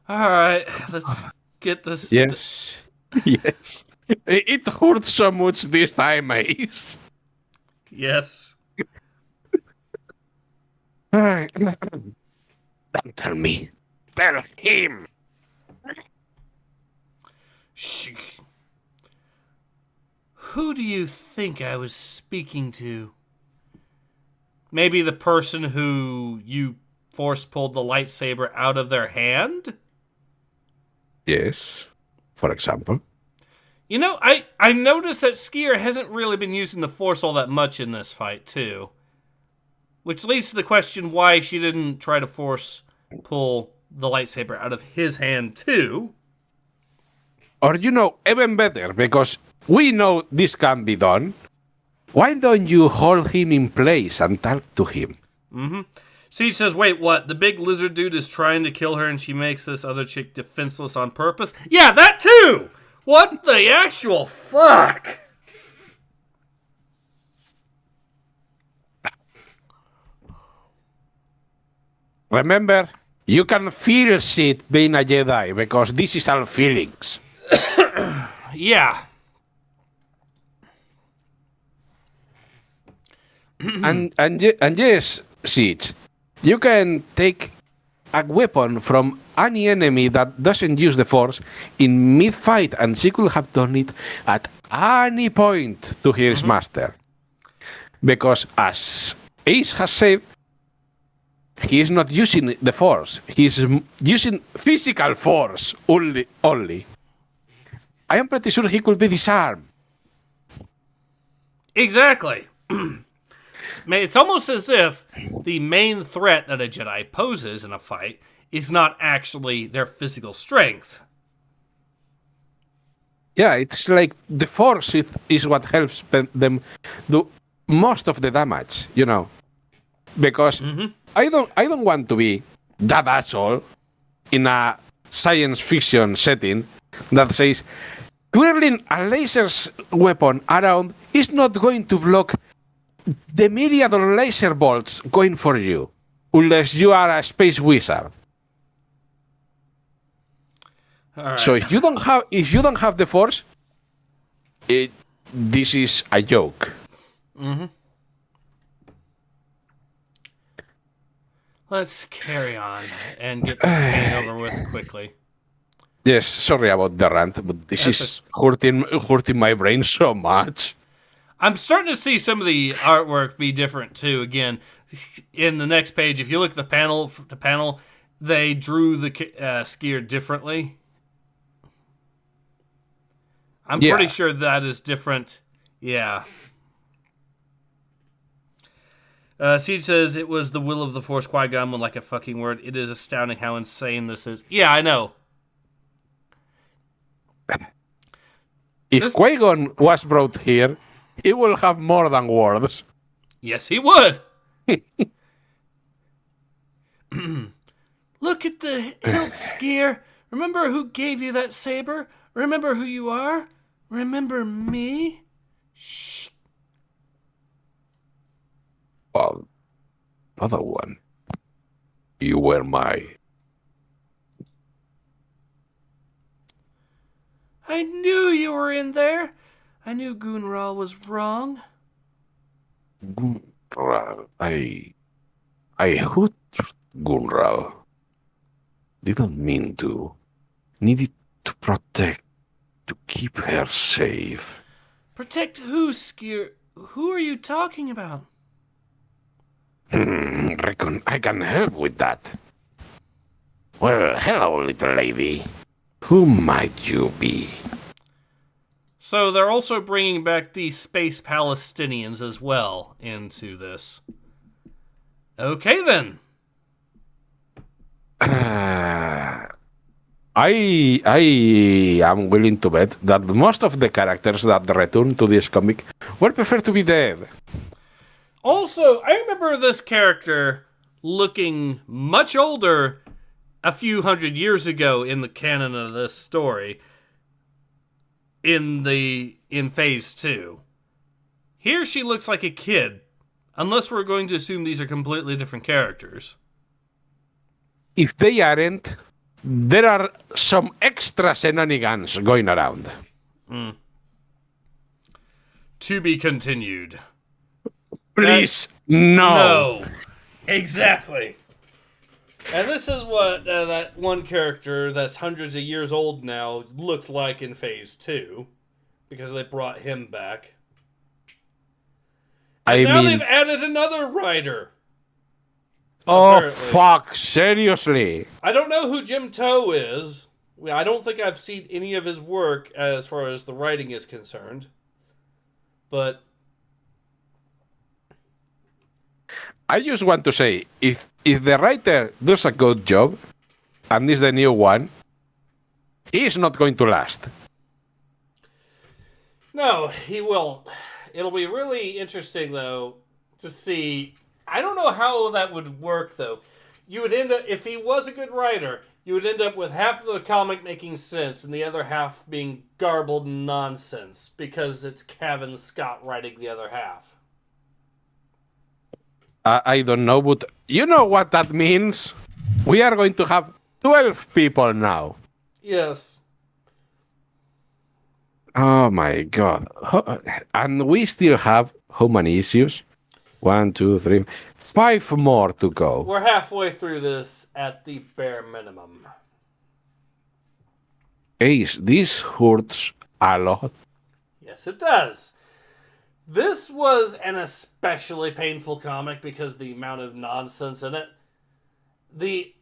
All right, let's get this. Yes. Yes. It hurts so much this time, Ace. Yes. Don't tell me. Tell him. Shh. Who do you think I was speaking to? Maybe the person who you force pulled the lightsaber out of their hand? Yes. For example. You know, I noticed that Skier hasn't really been using the Force all that much in this fight, too. Which leads to the question why she didn't try to Force pull the lightsaber out of his hand, too. Or, even better, because we know this can be done, why don't you hold him in place and talk to him? Mm-hmm. Siege says, wait, what? The big lizard dude is trying to kill her and she makes this other chick defenseless on purpose? Yeah, that too! What the actual fuck? Remember, you can feel shit being a Jedi, because this is all feelings. Yeah. and yes, Siege, you can take a weapon from any enemy that doesn't use the Force in mid-fight, and she could have done it at any point to his master. Because as Ace has said, he is not using the Force. He's using physical Force only. I am pretty sure he could be disarmed. Exactly. It's almost as if the main threat that a Jedi poses in a fight is not actually their physical strength. Yeah, it's like the Force is what helps them do most of the damage, Because I don't want to be that asshole in a science fiction setting that says twirling a laser weapon around is not going to block the myriad of laser bolts going for you, unless you are a space wizard. All right. So if you don't have the Force, this is a joke. Mm-hmm. Let's carry on and get this pain over with quickly. Yes, sorry about the rant, but this is hurting my brain so much. I'm starting to see some of the artwork be different too. Again, in the next page, if you look at the panel, they drew the skier differently. I'm pretty sure that is different. Yeah. Siege says, it was the will of the Force. Qui-Gon went like a fucking word. It is astounding how insane this is. Yeah, I know. If Qui-Gon was brought here, he will have more than words. Yes, he would. Look at the hilt, Skier. Remember who gave you that saber? Remember who you are? Remember me? Shh. Well, other one. You were my... I knew you were in there. I knew Gunral was wrong. Gunral, I hurt Gunral. Didn't mean to. Needed to protect, to keep her safe. Protect who, Skier? Who are you talking about? Reckon I can help with that. Well, hello, little lady. Who might you be? So they're also bringing back the space Palestinians as well into this. Okay, then. I am willing to bet that most of the characters that return to this comic would prefer to be dead. Also, I remember this character looking much older a few hundred years ago in the canon of this story. In phase 2. Here she looks like a kid, unless we're going to assume these are completely different characters. If they aren't, there are some extra shenanigans going around. To be continued. Please, no. No. Exactly. And this is what that one character that's hundreds of years old now looked like in phase 2. Because they brought him back. And now they've added another writer. Oh, apparently. fuck. Seriously. I don't know who Jim Toe is. I don't think I've seen any of his work as far as the writing is concerned. But I just want to say, if the writer does a good job, and is the new one, he's not going to last. no, he won't. It'll be really interesting, though, to see. I don't know how that would work, though. You would end up, if he was a good writer, you would end up with half of the comic making sense and the other half being garbled nonsense because it's Kevin Scott writing the other half. I don't know, but you know what that means? We are going to have 12 people now. Yes. Oh my god. And we still have how many issues? 1, 2, 3, 5 more to go. We're halfway through this at the bare minimum. Ace, this hurts a lot. Yes, it does. This was an especially painful comic because the amount of nonsense in it.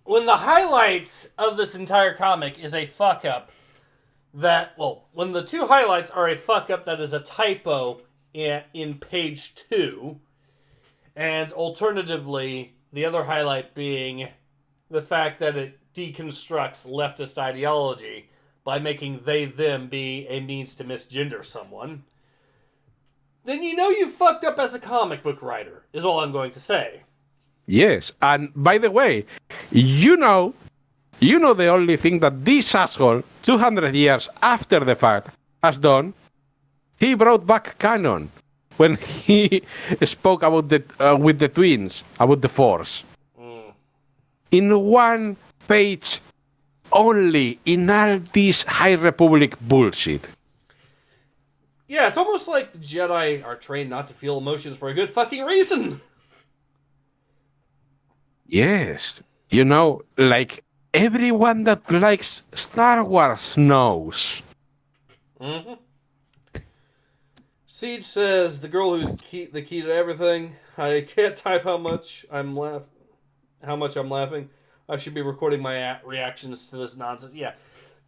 When the highlights of this entire comic is a fuck up when the two highlights are a fuck up that is a typo in page 2, and alternatively the other highlight being the fact that it deconstructs leftist ideology by making they them be a means to misgender someone, then you know you fucked up as a comic book writer, is all I'm going to say. Yes, and by the way, you know the only thing that this asshole, 200 years after the fact, has done? He brought back canon when he spoke about with the twins, about the Force. In one page only, in all this High Republic bullshit. Yeah, it's almost like the Jedi are trained not to feel emotions for a good fucking reason. Yes. You know, like everyone that likes Star Wars knows. Mm-hmm. Siege says, the girl who's the key to everything. I can't type how much I'm laughing. I should be recording my reactions to this nonsense. Yeah.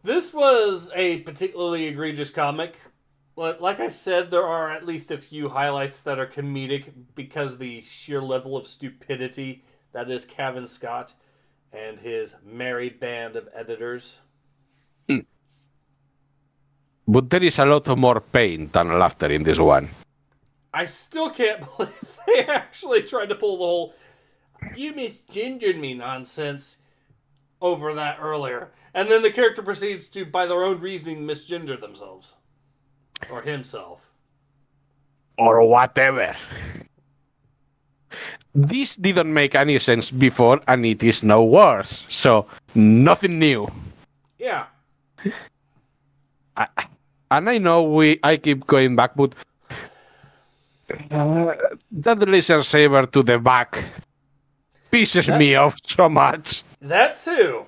This was a particularly egregious comic. But like I said, there are at least a few highlights that are comedic because the sheer level of stupidity that is Kevin Scott and his merry band of editors. But there is a lot more pain than laughter in this one. I still can't believe they actually tried to pull the whole "you misgendered me" nonsense over that earlier. And then the character proceeds to, by their own reasoning, misgender themselves. Or himself. Or whatever. This didn't make any sense before, and it is no worse. So, nothing new. Yeah. And I know I keep going back, but that laser saber to the back pisses me off so much. That too.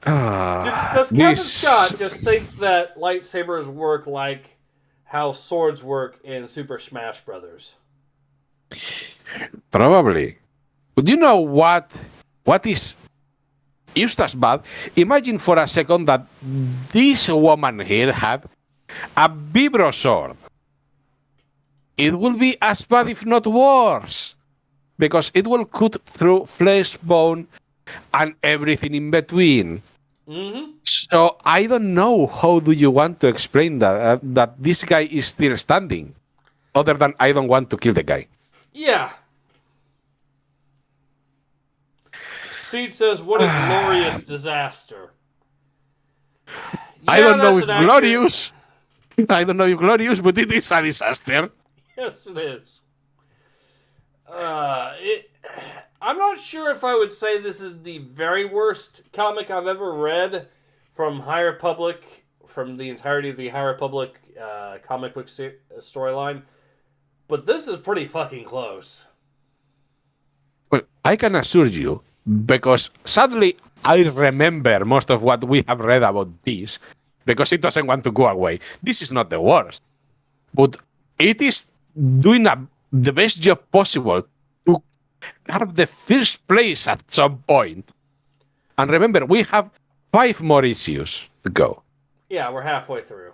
Does Kevin Scott just think that lightsabers work like how swords work in Super Smash Brothers? Probably. But you know what is just as bad? Imagine for a second that this woman here had a vibro sword. It will be as bad, if not worse, because it will cut through flesh, bone, and everything in between. Mm-hmm. So I don't know how do you want to explain that this guy is still standing, other than I don't want to kill the guy. Yeah. Seed says, "What a glorious disaster." I don't know if glorious. I don't know if glorious, but it is a disaster. Yes, it is. I'm not sure if I would say this is the very worst comic I've ever read from High Republic, from the entirety of the High Republic comic book storyline, but this is pretty fucking close. Well, I can assure you, because sadly I remember most of what we have read about this, because it doesn't want to go away. This is not the worst, but it is doing the best job possible to have the first place at some point. And remember, we have 5 more issues to go. Yeah, we're halfway through.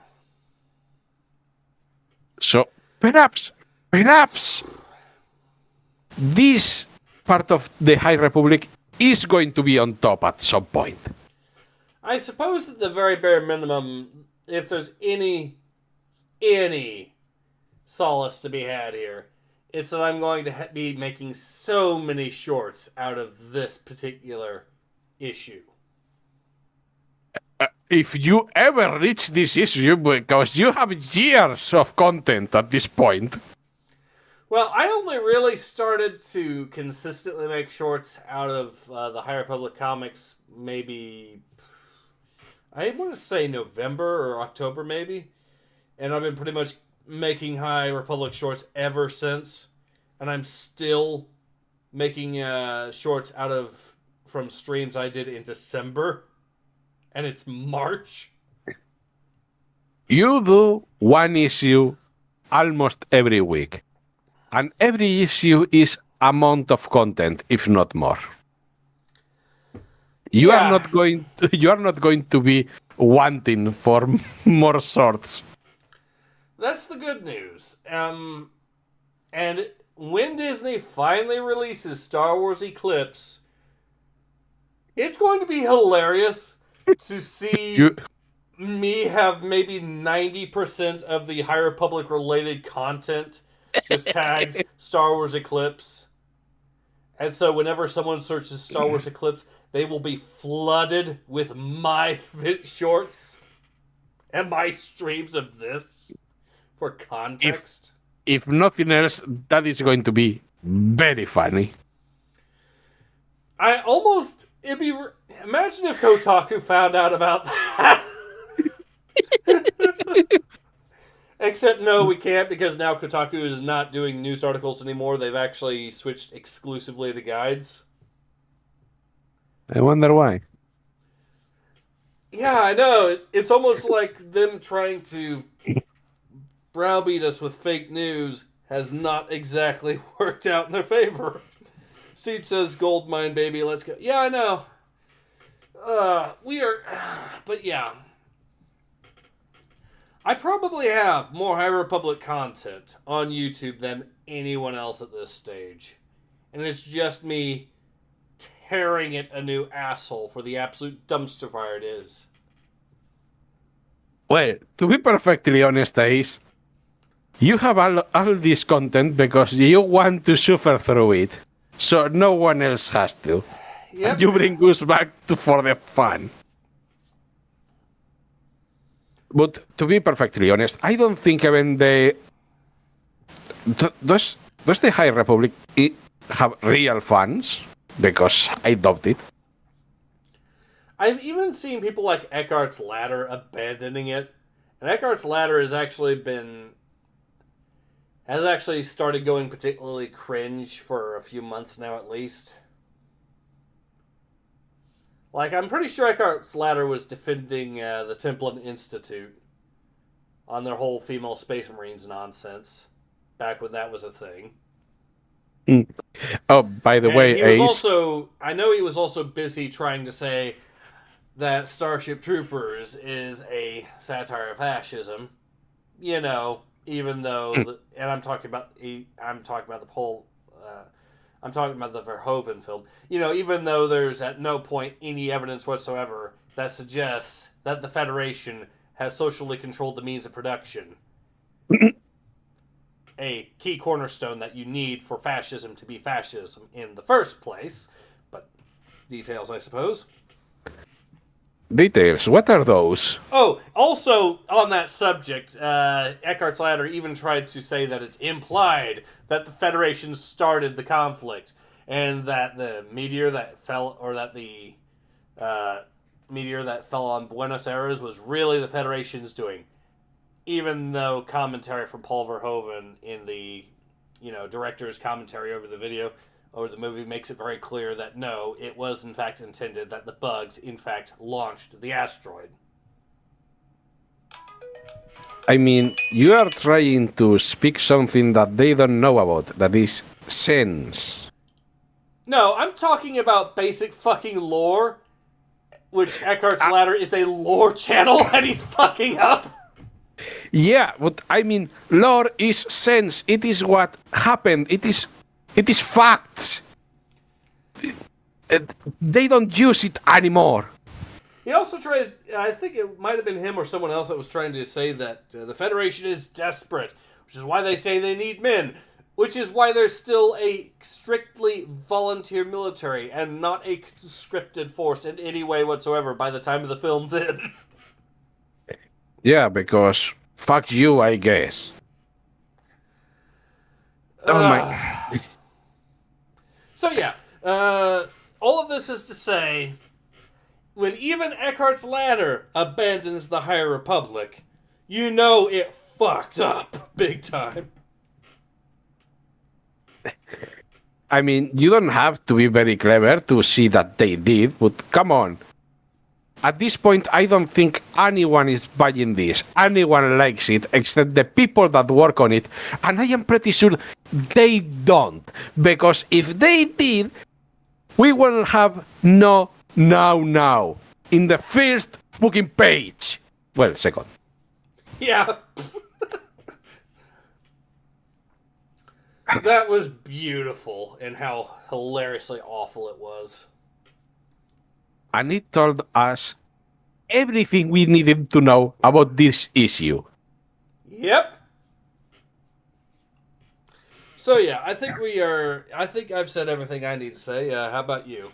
So perhaps this part of the High Republic is going to be on top at some point. I suppose at the very bare minimum, if there's any solace to be had here, it's that I'm going to be making so many shorts out of this particular issue. If you ever reach this issue, because you have years of content at this point. Well, I only really started to consistently make shorts out of the High Republic comics maybe, I want to say November or October maybe. And I've been pretty much making High Republic shorts ever since. And I'm still making shorts from streams I did in December. And it's March. You do one issue almost every week. And every issue is amount of content, if not more. You are not going to be wanting for more shorts. That's the good news. And when Disney finally releases Star Wars Eclipse, it's going to be hilarious to see me have maybe 90% of the High Republic related content just tagged Star Wars Eclipse. And so whenever someone searches Star Wars Eclipse, they will be flooded with my shorts and my streams of this for context. If nothing else, that is going to be very funny. Imagine if Kotaku found out about that. Except no, we can't, because now Kotaku is not doing news articles anymore. They've actually switched exclusively to guides. I wonder why. Yeah, I know. It's almost like them trying to browbeat us with fake news has not exactly worked out in their favor. Seed says, gold mine, baby, let's go. Yeah, I know. But yeah. I probably have more High Republic content on YouTube than anyone else at this stage. And it's just me tearing it a new asshole for the absolute dumpster fire it is. Well, to be perfectly honest, Ace, you have all this content because you want to suffer through it, so no one else has to. Yep. And you bring us back for the fun. But to be perfectly honest, I don't think even does the High Republic have real fans? Because I doubt it. I've even seen people like Eckhart's Ladder abandoning it. And Eckhart's Ladder has actually started going particularly cringe for a few months now at least. Like, I'm pretty sure Eckhart's Ladder was defending the Templin Institute on their whole female Space Marines nonsense back when that was a thing. Oh, by the way, Ace... I know he was also busy trying to say that Starship Troopers is a satire of fascism. You know, even though, and I'm talking about the Verhoeven film. You know, even though there's at no point any evidence whatsoever that suggests that the Federation has socially controlled the means of production. A key cornerstone that you need for fascism to be fascism in the first place. But details, I suppose. Details? What are those? Oh, also on that subject, Eckhart's Ladder even tried to say that it's implied that the Federation started the conflict, and that the meteor that fell on Buenos Aires was really the Federation's doing. Even though commentary from Paul Verhoeven in the, director's commentary over the movie makes it very clear that no, it was in fact intended that the bugs in fact launched the asteroid. I mean, you are trying to speak something that they don't know about, that is sense. No, I'm talking about basic fucking lore. which Eckhart's Ladder is a lore channel, and he's fucking up. Yeah, but I mean, lore is sense. It is what happened. It is facts. They don't use it anymore. He also tries, I think it might have been him or someone else that was trying to say that the Federation is desperate, which is why they say they need men, which is why there's still a strictly volunteer military and not a conscripted force in any way whatsoever by the time of the film's end. Yeah, because fuck you, I guess. Oh my. So yeah, all of this is to say, when even Eckhart's Ladder abandons the High Republic, you know it fucked up big time. I mean, you don't have to be very clever to see that they did, but come on. At this point, I don't think anyone is buying this. Anyone likes it, except the people that work on it. And I am pretty sure they don't. Because if they did, we will have no now in the first fucking page. Well, second. Yeah. That was beautiful, and how hilariously awful it was. And it told us everything we needed to know about this issue. Yep. So yeah, I think I've said everything I need to say. How about you?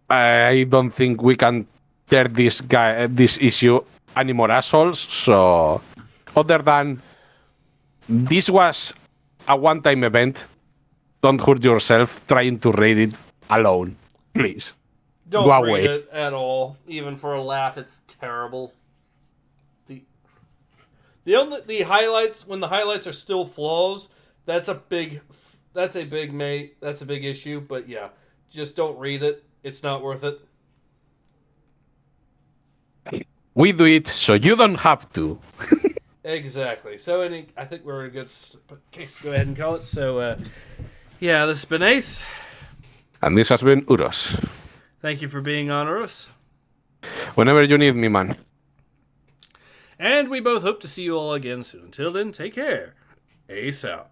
I don't think we can tear this issue any more assholes. So, other than this was a one-time event, don't hurt yourself trying to read it alone, please. Don't Go read away. it at all, even for a laugh. It's terrible. The highlights, when the highlights are still flaws, that's a big issue. But yeah, just don't read it. It's not worth it. We do it so you don't have to. Exactly. So I think we're in a good case to go ahead and call it. So yeah, this has been Ace. And this has been Uros. Thank you for being on, Uros. Whenever you need me, man. And we both hope to see you all again soon. Until then, take care. Ace out.